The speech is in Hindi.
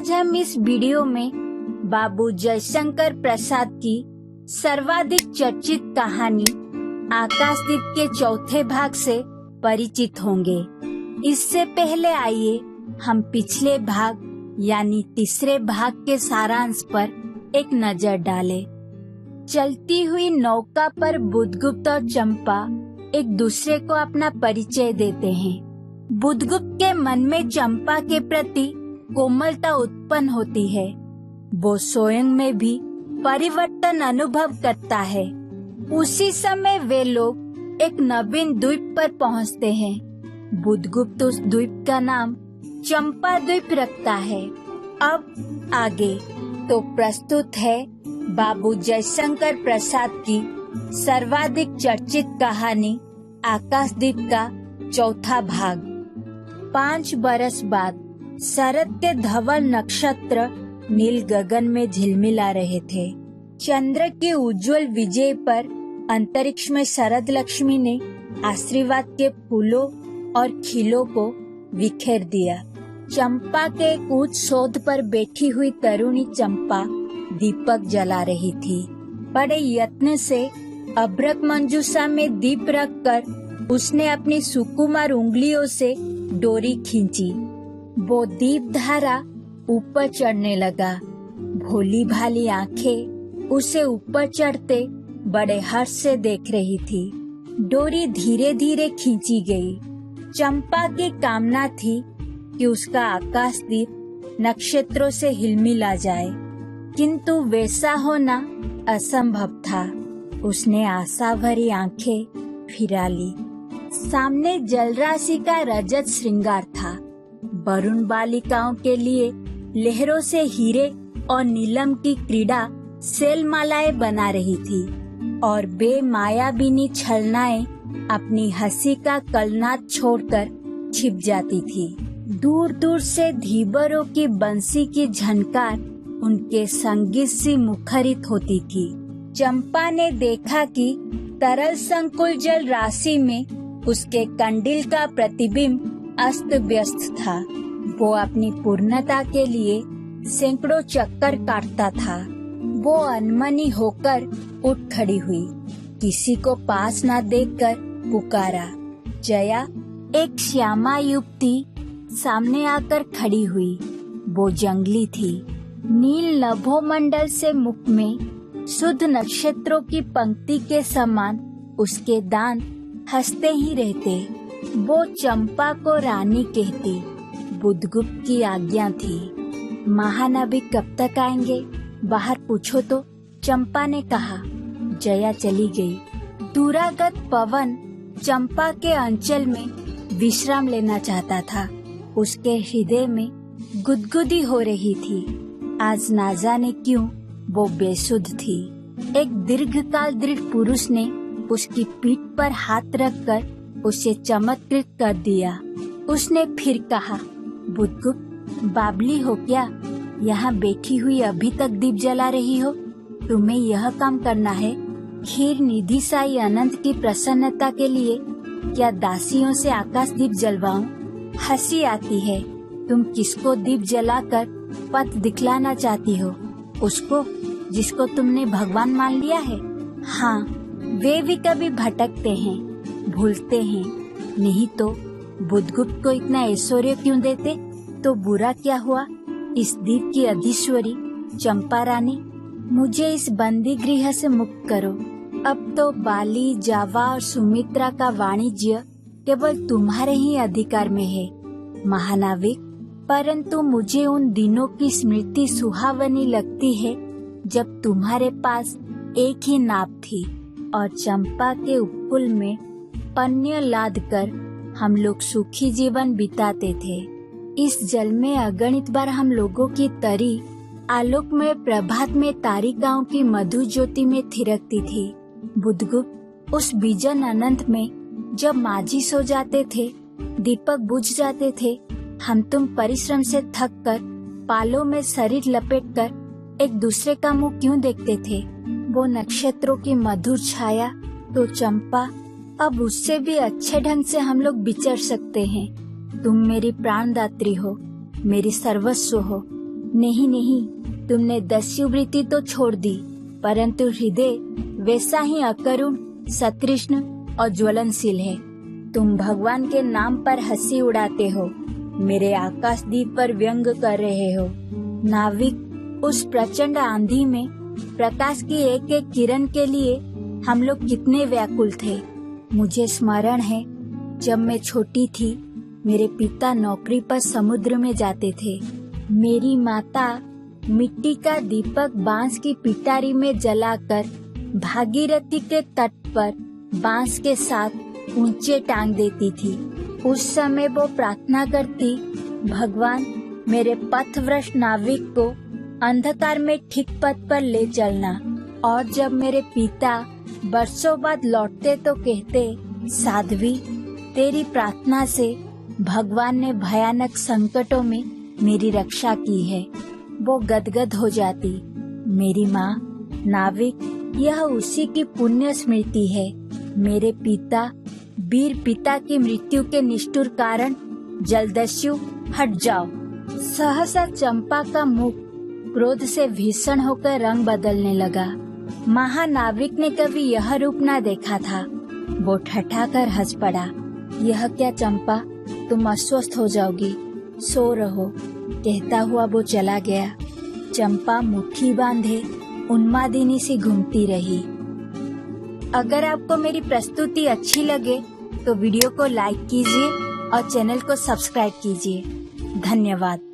आज हम इस वीडियो में बाबू जयशंकर प्रसाद की सर्वाधिक चर्चित कहानी आकाशदीप के चौथे भाग से परिचित होंगे। इससे पहले आइए हम पिछले भाग यानी तीसरे भाग के सारांश पर एक नजर डालें। चलती हुई नौका पर बुद्धगुप्त और चंपा एक दूसरे को अपना परिचय देते हैं। बुद्धगुप्त के मन में चंपा के प्रति कोमलता उत्पन्न होती है। वो स्वयं में भी परिवर्तन अनुभव करता है। उसी समय वे लोग एक नवीन द्वीप पर पहुंचते हैं। बुद्धगुप्त उस द्वीप का नाम चंपा द्वीप रखता है। अब आगे तो प्रस्तुत है बाबू जयशंकर प्रसाद की सर्वाधिक चर्चित कहानी आकाशदीप का चौथा भाग। 5 बरस बाद शरद के धवल नक्षत्र नील गगन में झिलमिला रहे थे। चंद्र के उज्जवल विजय पर अंतरिक्ष में शरद लक्ष्मी ने आशीर्वाद के फूलों और खिलों को बिखेर दिया। चंपा के ऊंच शोध पर बैठी हुई तरुणी चंपा दीपक जला रही थी। बड़े यत्न से अभ्रक मंजूषा में दीप रखकर उसने अपनी सुकुमार उंगलियों से डोरी खींची। वो दीप धारा ऊपर चढ़ने लगा। भोली भाली आंखें उसे ऊपर चढ़ते बड़े हर्ष से देख रही थी। डोरी धीरे धीरे खींची गई। चंपा की कामना थी कि उसका आकाशदीप नक्षत्रों से हिलमिला जाए, किंतु वैसा होना असंभव था। उसने आशा भरी आंखें फिरा ली। सामने जलराशि का रजत श्रृंगार था। वरुण बालिकाओं के लिए लहरों से हीरे और नीलम की क्रीड़ा शैलमालाएं बना रही थी और बेमायाबिनी छलनाएं अपनी हंसी का कलनाद छोड़कर छिप जाती थी। दूर दूर से धीवरों की बंसी की झनकार उनके संगीत से मुखरित होती थी। चंपा ने देखा कि तरल संकुल जल राशि में उसके कंडिल का प्रतिबिंब अस्त व्यस्त था। वो अपनी पूर्णता के लिए सैकड़ों चक्कर काटता था। वो अनमनी होकर उठ खड़ी हुई। किसी को पास न देखकर पुकारा, जया। एक श्यामा युवती सामने आकर खड़ी हुई। वो जंगली थी। नील नभोमंडल से मुख में शुद्ध नक्षत्रों की पंक्ति के समान उसके दांत हंसते ही रहते। वो चंपा को रानी कहती। बुद्धगुप्त की आज्ञा थी। महानाविक कब तक आएंगे, बाहर पूछो तो, चंपा ने कहा। जया चली गई। दूरागत पवन चंपा के अंचल में विश्राम लेना चाहता था। उसके हृदय में गुदगुदी हो रही थी। आज ना जाने क्यों वो बेसुध थी। एक दीर्घकाल दृढ़ पुरुष ने उसकी पीठ पर हाथ रखकर उसे चमत्कृत कर दिया। उसने फिर कहा, बुद्धगुप्त, बावली हो क्या? यहाँ बैठी हुई अभी तक दीप जला रही हो? तुम्हें यह काम करना है? खीर निधि साई अनंत की प्रसन्नता के लिए क्या दासियों से आकाश दीप जलवाऊं? हंसी आती है। तुम किसको दीप जलाकर पथ दिखलाना चाहती हो? उसको जिसको तुमने भगवान मान लिया है? हाँ, वे भी कभी भटकते हैं, भूलते हैं। नहीं तो बुद्धगुप्त को इतना ऐश्वर्य क्यों देते? तो बुरा क्या हुआ? इस द्वीप की अधीश्वरी चंपा रानी, मुझे इस बंदी गृह से मुक्त करो। अब तो बाली, जावा और सुमित्रा का वाणिज्य केवल तुम्हारे ही अधिकार में है महानाविक। परंतु मुझे उन दिनों की स्मृति सुहावनी लगती है जब तुम्हारे पास एक ही नाव थी और चंपा के उपकूल में पन्य लाद कर हम लोग सुखी जीवन बिताते थे। इस जल में अगणित बार हम लोगों की तरी आलोक में प्रभात में तारिकाओं की मधु ज्योति में थिरकती थी। बुद्धगुप्त, उस बीजन अनंत में जब माझी सो जाते थे, दीपक बुझ जाते थे, हम तुम परिश्रम से थक कर पालों में शरीर लपेटकर एक दूसरे का मुंह क्यों देखते थे? वो नक्षत्रों की मधुर छाया तो चंपा, अब उससे भी अच्छे ढंग से हम लोग विचर सकते हैं। तुम मेरी प्राणदात्री हो, मेरी सर्वस्व हो। नहीं नहीं, तुमने दस्युवृत्ति तो छोड़ दी, परंतु हृदय वैसा ही अकरुण, सतृष्ण और ज्वलनशील है। तुम भगवान के नाम पर हंसी उड़ाते हो, मेरे आकाशदीप पर व्यंग कर रहे हो। नाविक, उस प्रचंड आंधी में प्रकाश की एक एक किरण के लिए हम लोग कितने व्याकुल थे। मुझे स्मरण है, जब मैं छोटी थी, मेरे पिता नौकरी पर समुद्र में जाते थे। मेरी माता मिट्टी का दीपक बांस की पिटारी में जलाकर भागीरथी के तट पर बांस के साथ ऊंचे टांग देती थी। उस समय वो प्रार्थना करती, भगवान मेरे पथभ्रष्ट नाविक को अंधकार में ठीक पथ पर ले चलना। और जब मेरे पिता बरसों बाद लौटते तो कहते, साध्वी, तेरी प्रार्थना से भगवान ने भयानक संकटों में मेरी रक्षा की है। वो गदगद हो जाती। मेरी माँ, नाविक, यह उसी की पुण्य स्मृति है। मेरे पिता, वीर पिता की मृत्यु के निष्ठुर कारण, जलदस्यु, हट जाओ। सहसा चंपा का मुख क्रोध से भीषण होकर रंग बदलने लगा। महानाविक ने कभी यह रूप न देखा था। वो ठठाकर हंस पड़ा। यह क्या चंपा, तुम अस्वस्थ हो जाओगी, सो रहो, कहता हुआ वो चला गया। चंपा मुट्ठी बांधे उन्मादिनी सी घूमती रही। अगर आपको मेरी प्रस्तुति अच्छी लगे तो वीडियो को लाइक कीजिए और चैनल को सब्सक्राइब कीजिए। धन्यवाद।